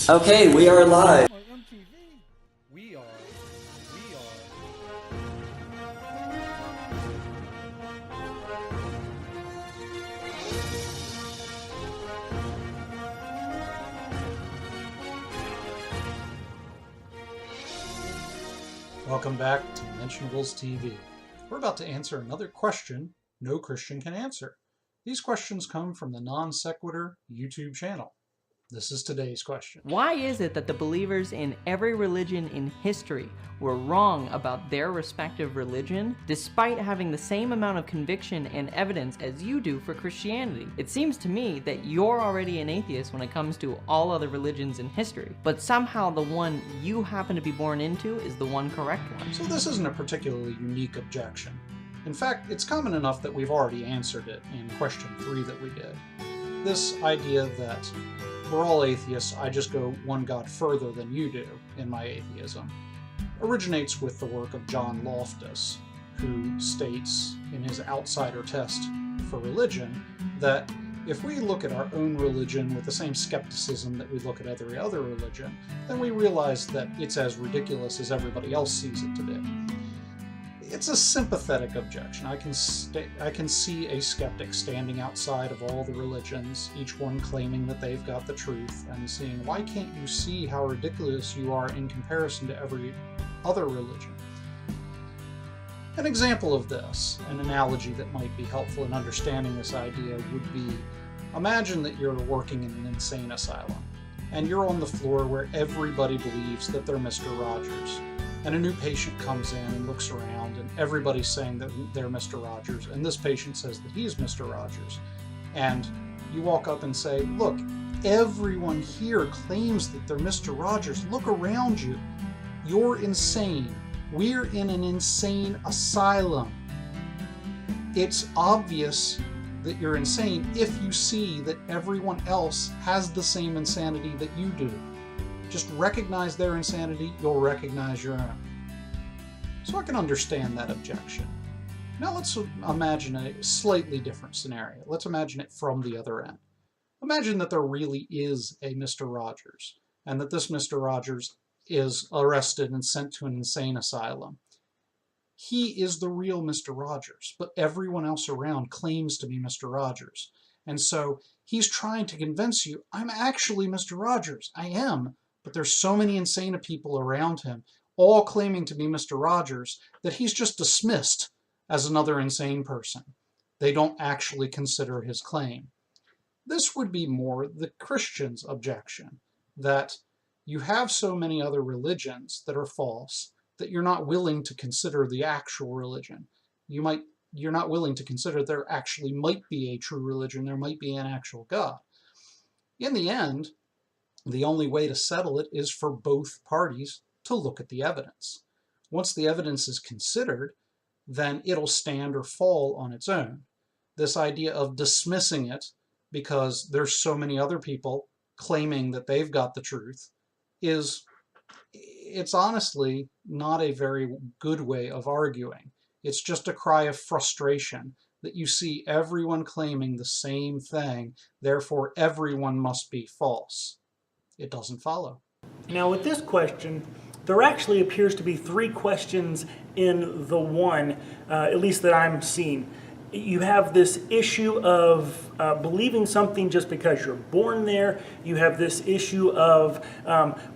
Okay, we are live. On MTV, we are. Welcome back to Mentionables TV. We're about to answer another question no Christian can answer. These questions come from the Non Sequitur YouTube channel. This is today's question. Why is it that the believers in every religion in history were wrong about their respective religion, despite having the same amount of conviction and evidence as you do for Christianity? It seems to me that you're already an atheist when it comes to all other religions in history, but somehow the one you happen to be born into is the one correct one. So this isn't a particularly unique objection. In fact, it's common enough that we've already answered it in question 3 that we did. This idea that we're all atheists, I just go one God further than you do in my atheism, originates with the work of John Loftus, who states in his outsider test for religion that if we look at our own religion with the same skepticism that we look at every other religion, then we realize that it's as ridiculous as everybody else sees it to be. It's a sympathetic objection. I can see a skeptic standing outside of all the religions, each one claiming that they've got the truth, and saying, why can't you see how ridiculous you are in comparison to every other religion? An example of this, an analogy that might be helpful in understanding this idea would be, imagine that you're working in an insane asylum, and you're on the floor where everybody believes that they're Mr. Rogers. And a new patient comes in and looks around, and everybody's saying that they're Mr. Rogers, and this patient says that he's Mr. Rogers. And you walk up and say, look, everyone here claims that they're Mr. Rogers. Look around you. You're insane. We're in an insane asylum. It's obvious that you're insane if you see that everyone else has the same insanity that you do. Just recognize their insanity, you'll recognize your own. So I can understand that objection. Now let's imagine a slightly different scenario. Let's imagine it from the other end. Imagine that there really is a Mr. Rogers, and that this Mr. Rogers is arrested and sent to an insane asylum. He is the real Mr. Rogers, but everyone else around claims to be Mr. Rogers. And so he's trying to convince you, I'm actually Mr. Rogers. I am. But there's so many insane people around him, all claiming to be Mr. Rogers, that he's just dismissed as another insane person. They don't actually consider his claim. This would be more the Christian's objection, that you have so many other religions that are false that you're not willing to consider the actual religion. You're not willing to consider there actually might be a true religion, there might be an actual God. In the end, the only way to settle it is for both parties to look at the evidence. Once the evidence is considered, then it'll stand or fall on its own. This idea of dismissing it because there's so many other people claiming that they've got the truth it's honestly not a very good way of arguing. It's just a cry of frustration that you see everyone claiming the same thing, therefore everyone must be false. It doesn't follow. Now with this question, there actually appears to be 3 questions in the one, at least that I'm seeing. You have this issue of believing something just because you're born there. You have this issue of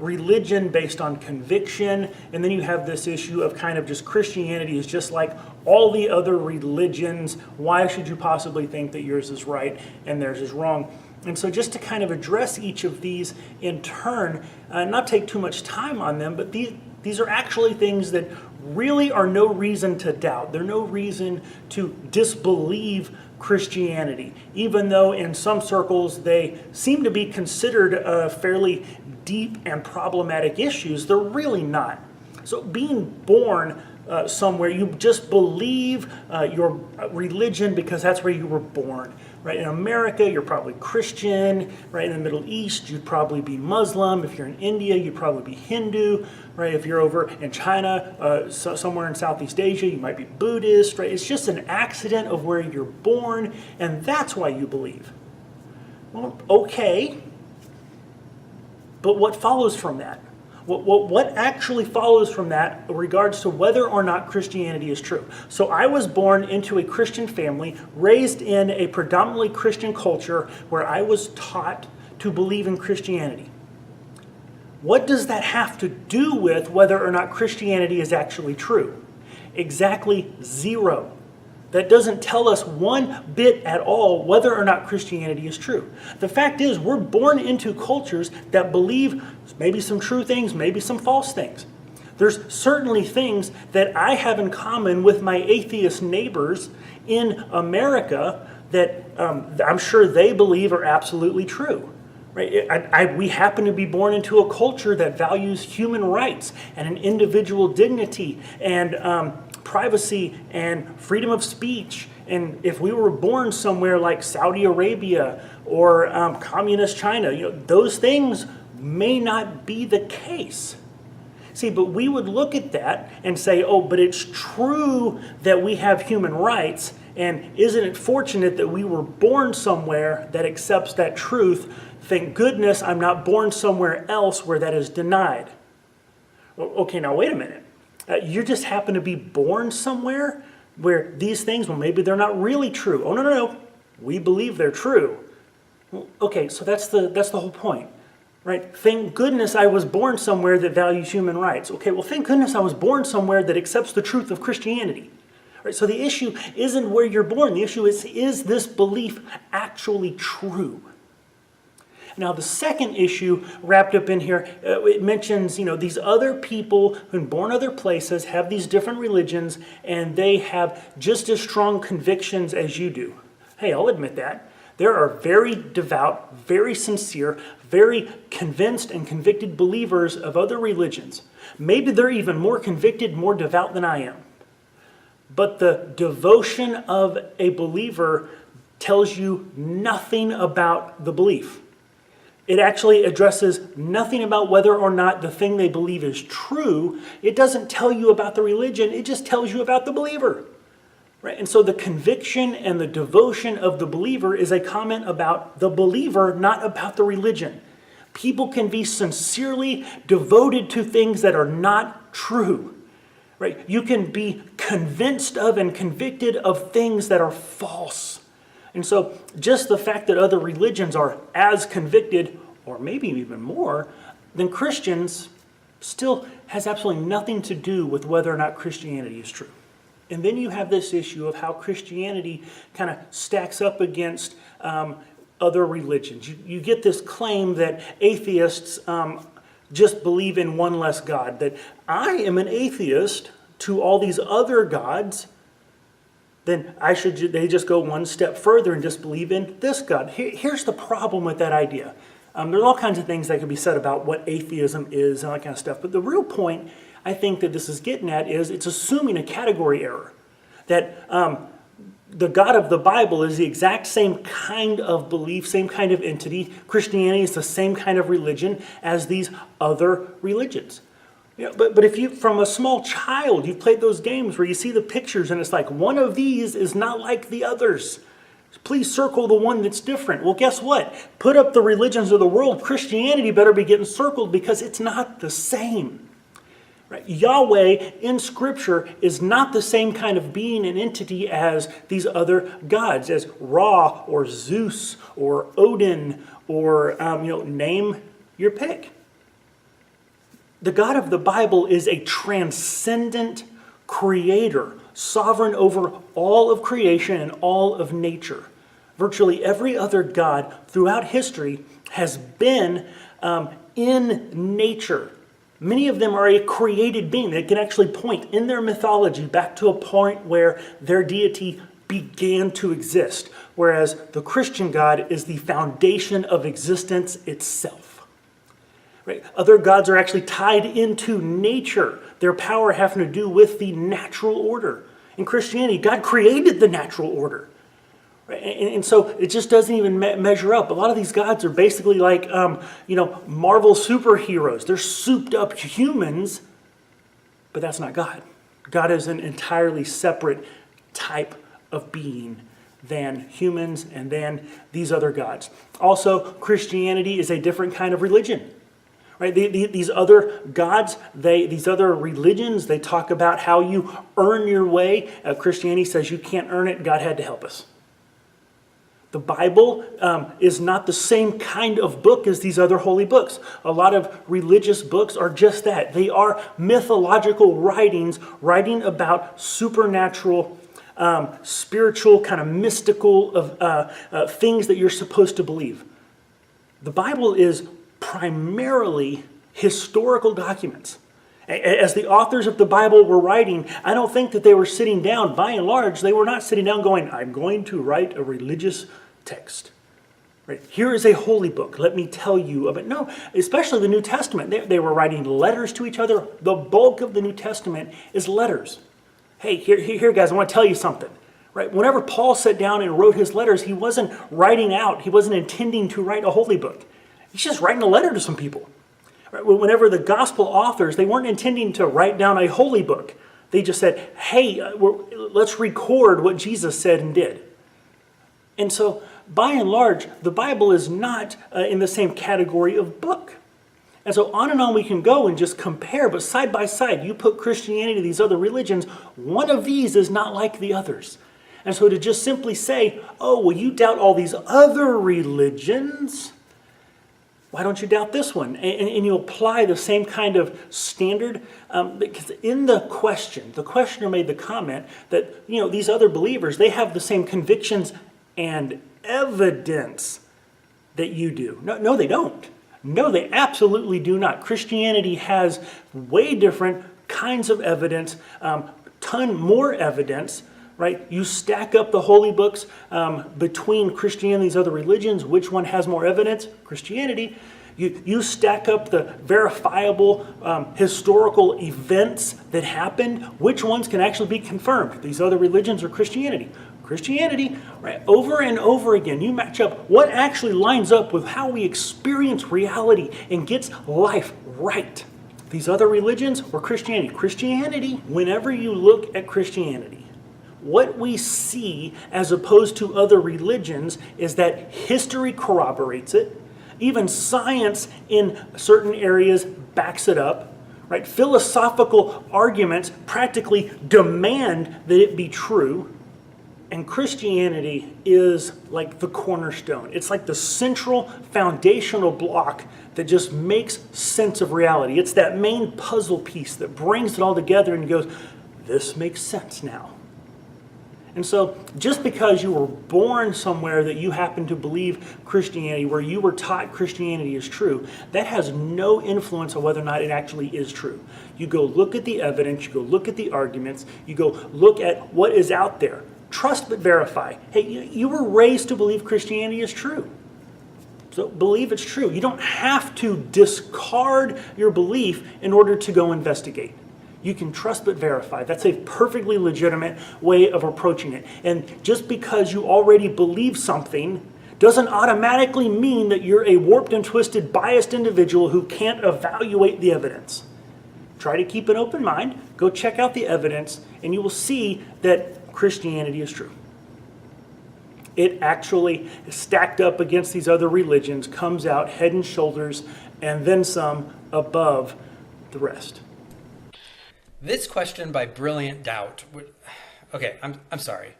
religion based on conviction. And then you have this issue of kind of just Christianity is just like all the other religions. Why should you possibly think that yours is right and theirs is wrong? And so just to kind of address each of these in turn, not take too much time on them, but these are actually things that really are no reason to doubt. They're no reason to disbelieve Christianity, even though in some circles they seem to be considered fairly deep and problematic issues. They're really not. So being born somewhere, you just believe your religion because that's where you were born. Right? In America, you're probably Christian. Right? In the Middle East, you'd probably be Muslim. If you're in India, you'd probably be Hindu. Right? If you're over in China, somewhere in Southeast Asia, you might be Buddhist. Right? It's just an accident of where you're born, and that's why you believe. Well, okay. But what follows from that? What actually follows from that in regards to whether or not Christianity is true? So I was born into a Christian family, raised in a predominantly Christian culture where I was taught to believe in Christianity. What does that have to do with whether or not Christianity is actually true? Exactly zero. That doesn't tell us one bit at all whether or not Christianity is true. The fact is, we're born into cultures that believe maybe some true things, maybe some false things. There's certainly things that I have in common with my atheist neighbors in America that I'm sure they believe are absolutely true. Right? We happen to be born into a culture that values human rights and an individual dignity and privacy and freedom of speech. And if we were born somewhere like Saudi Arabia or communist China, those things may not be the case. See, but we would look at that and say, oh, but it's true that we have human rights, and isn't it fortunate that we were born somewhere that accepts that truth? Thank goodness I'm not born somewhere else where that is denied. Well, okay, now wait a minute. You just happen to be born somewhere where these things, well, maybe they're not really true. Oh, no. We believe they're true. Well, okay, so that's the whole point, right? Thank goodness I was born somewhere that values human rights. Okay, well, thank goodness I was born somewhere that accepts the truth of Christianity. Right, so the issue isn't where you're born. The issue is this belief actually true? Now, the second issue wrapped up in here, it mentions, these other people who are born other places have these different religions, and they have just as strong convictions as you do. Hey, I'll admit that. There are very devout, very sincere, very convinced and convicted believers of other religions. Maybe they're even more convicted, more devout than I am. But the devotion of a believer tells you nothing about the belief. It actually addresses nothing about whether or not the thing they believe is true. It doesn't tell you about the religion. It just tells you about the believer. Right? And so the conviction and the devotion of the believer is a comment about the believer, not about the religion. People can be sincerely devoted to things that are not true. Right? You can be convinced of and convicted of things that are false. And so just the fact that other religions are as convicted, or maybe even more, than Christians still has absolutely nothing to do with whether or not Christianity is true. And then you have this issue of how Christianity kind of stacks up against other religions. You get this claim that atheists just believe in one less God, that I am an atheist to all these other gods, then they just go one step further and just believe in this God. Here's the problem with that idea. There's all kinds of things that can be said about what atheism is and all that kind of stuff. But the real point I think that this is getting at is it's assuming a category error. That the God of the Bible is the exact same kind of belief, same kind of entity. Christianity is the same kind of religion as these other religions. But if you, from a small child, you've played those games where you see the pictures and it's like one of these is not like the others. Please circle the one that's different. Well, guess what? Put up the religions of the world. Christianity better be getting circled because it's not the same. Right? Yahweh in Scripture is not the same kind of being and entity as these other gods, as Ra or Zeus or Odin or, name your pick. The God of the Bible is a transcendent creator, sovereign over all of creation and all of nature. Virtually every other God throughout history has been in nature. Many of them are a created being. They can actually point in their mythology back to a point where their deity began to exist, whereas the Christian God is the foundation of existence itself. Right? Other gods are actually tied into nature, their power having to do with the natural order. In Christianity, God created the natural order. Right? And so it just doesn't even measure up. A lot of these gods are basically like, Marvel superheroes. They're souped up humans, but that's not God. God is an entirely separate type of being than humans and than these other gods. Also, Christianity is a different kind of religion. Right? These other gods, these other religions, they talk about how you earn your way. Christianity says you can't earn it. God had to help us. The Bible is not the same kind of book as these other holy books. A lot of religious books are just that. They are mythological writings, writing about supernatural, spiritual, kind of mystical things that you're supposed to believe. The Bible is primarily historical documents. As the authors of the Bible were writing, I don't think that they were sitting down, by and large, they were not sitting down going, I'm going to write a religious text. Right? Here is a holy book. Let me tell you about it. No, especially the New Testament. They were writing letters to each other. The bulk of the New Testament is letters. Hey, here guys, I want to tell you something. Right? Whenever Paul sat down and wrote his letters, he wasn't writing out, he wasn't intending to write a holy book. He's just writing a letter to some people. Whenever the gospel authors, they weren't intending to write down a holy book. They just said, hey, let's record what Jesus said and did. And so, by and large, the Bible is not in the same category of book. And so on and on we can go and just compare, but side by side, you put Christianity, these other religions, one of these is not like the others. And so to just simply say, oh, well, you doubt all these other religions, why don't you doubt this one? And you apply the same kind of standard. Because in the questioner made the comment that, these other believers, they have the same convictions and evidence that you do. No, they don't. No, they absolutely do not. Christianity has way different kinds of evidence, ton more evidence. Right? You stack up the holy books between Christianity and these other religions. Which one has more evidence? Christianity. You stack up the verifiable historical events that happened. Which ones can actually be confirmed? These other religions or Christianity? Christianity, right? Over and over again, you match up what actually lines up with how we experience reality and gets life right. These other religions or Christianity? Christianity, whenever you look at Christianity, what we see as opposed to other religions is that history corroborates it. Even science in certain areas backs it up. Right? Philosophical arguments practically demand that it be true. And Christianity is like the cornerstone. It's like the central foundational block that just makes sense of reality. It's that main puzzle piece that brings it all together and goes, this makes sense now. And so just because you were born somewhere that you happen to believe Christianity, where you were taught Christianity is true, that has no influence on whether or not it actually is true. You go look at the evidence, you go look at the arguments, you go look at what is out there. Trust but verify. Hey, you were raised to believe Christianity is true. So believe it's true. You don't have to discard your belief in order to go investigate. You can trust but verify. That's a perfectly legitimate way of approaching it. And just because you already believe something doesn't automatically mean that you're a warped and twisted, biased individual who can't evaluate the evidence. Try to keep an open mind. Go check out the evidence, and you will see that Christianity is true. It actually is stacked up against these other religions, comes out head and shoulders, and then some above the rest. This question by Brilliant Doubt. Okay, I'm sorry.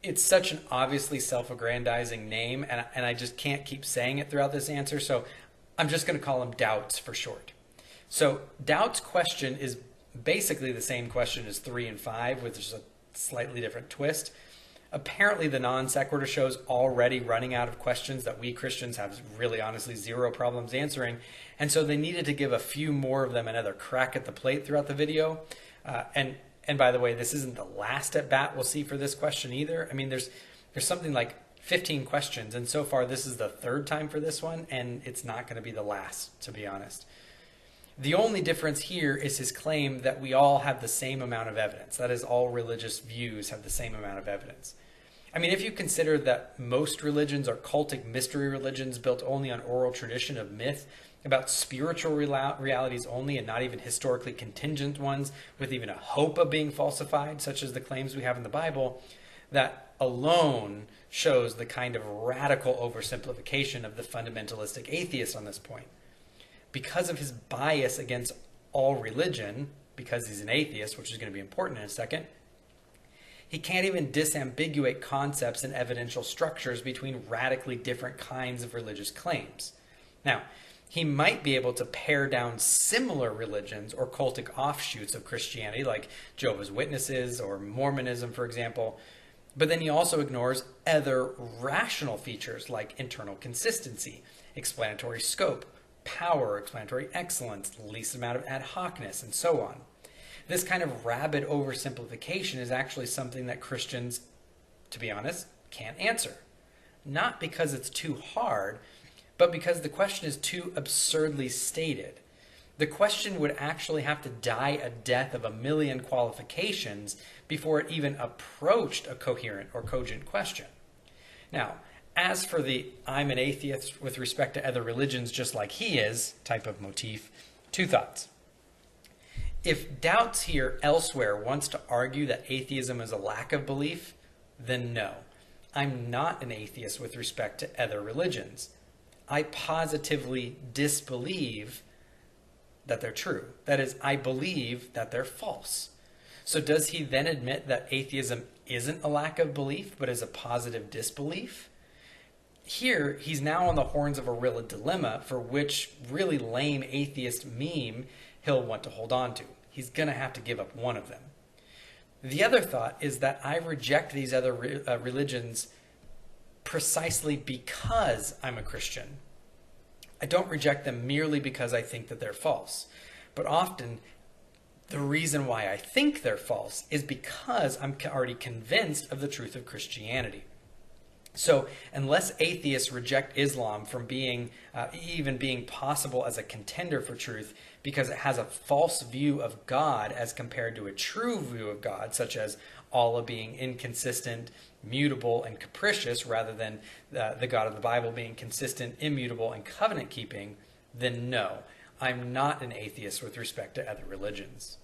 It's such an obviously self-aggrandizing name, and I just can't keep saying it throughout this answer, so I'm just going to call him Doubts for short. So Doubt's question is basically the same question as 3 and 5, with just a slightly different twist. Apparently the non sequitur show's already running out of questions that we Christians have really honestly zero problems answering, and so they needed to give a few more of them another crack at the plate throughout the video. And by the way, this isn't the last at bat we'll see for this question either. I mean, there's something like 15 questions, and so far this is the third time for this one, and it's not going to be the last, to be honest. The only difference here is his claim that we all have the same amount of evidence. That is, all religious views have the same amount of evidence. I mean, if you consider that most religions are cultic mystery religions built only on oral tradition of myth, about spiritual realities only and not even historically contingent ones with even a hope of being falsified, such as the claims we have in the Bible, that alone shows the kind of radical oversimplification of the fundamentalistic atheist on this point. because of his bias against all religion, because he's an atheist, which is going to be important in a second, he can't even disambiguate concepts and evidential structures between radically different kinds of religious claims. Now, he might be able to pare down similar religions or cultic offshoots of Christianity, like Jehovah's Witnesses or Mormonism, for example, but then he also ignores other rational features like internal consistency, explanatory scope, power, explanatory excellence, least amount of ad hocness, and so on. This kind of rabid oversimplification is actually something that Christians, to be honest, can't answer. Not because it's too hard, but because the question is too absurdly stated. The question would actually have to die a death of a million qualifications before it even approached a coherent or cogent question. Now, as for the "I'm an atheist with respect to other religions just like he is" type of motif, two thoughts. If Doubts here elsewhere wants to argue that atheism is a lack of belief, then no. I'm not an atheist with respect to other religions. I positively disbelieve that they're true. That is, I believe that they're false. So does he then admit that atheism isn't a lack of belief, but is a positive disbelief? Here, he's now on the horns of a real dilemma for which really lame atheist meme he'll want to hold on to. He's going to have to give up one of them. The other thought is that I reject these other religions precisely because I'm a Christian. I don't reject them merely because I think that they're false. But often, the reason why I think they're false is because I'm already convinced of the truth of Christianity. So, unless atheists reject Islam from being even being possible as a contender for truth because it has a false view of God as compared to a true view of God, such as Allah being inconsistent, mutable, and capricious, rather than the God of the Bible being consistent, immutable, and covenant-keeping, then no, I'm not an atheist with respect to other religions.